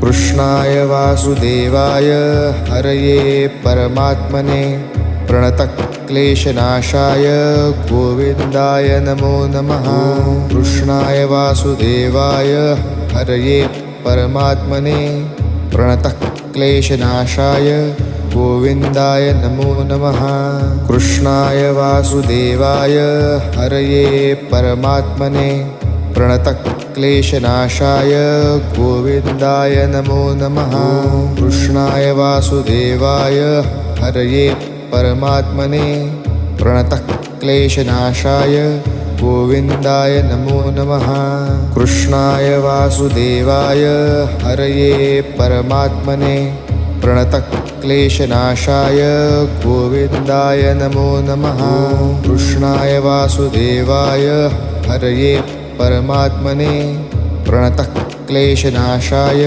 कृष्णाय वासुदेवाय हरये परमात्मने प्रणतक्लेशनाशाय गोविन्दाय नमो नमः। कृष्णाय वासुदेवाय हरये परमात्मने प्रणतक्लेशनाशाय गोविन्दाय नमो नमः। कृष्णाय वासुदेवाय हरये परमात्मने प्रणतक्लेशनाशाय गोविन्दाय नमो नमः। कृष्णाय वासुदेवाय हरये परमात्मने प्रणतक्लेशनाशाय गोविन्दाय नमो नमः। कृष्णाय वासुदेवाय हरये परमात्मने प्रणतक्लेशनाशाय गोविन्दाय नमो नमः। कृष्णाय वासुदेवाय हरये परमात्मने प्रणतक्लेशनाशाय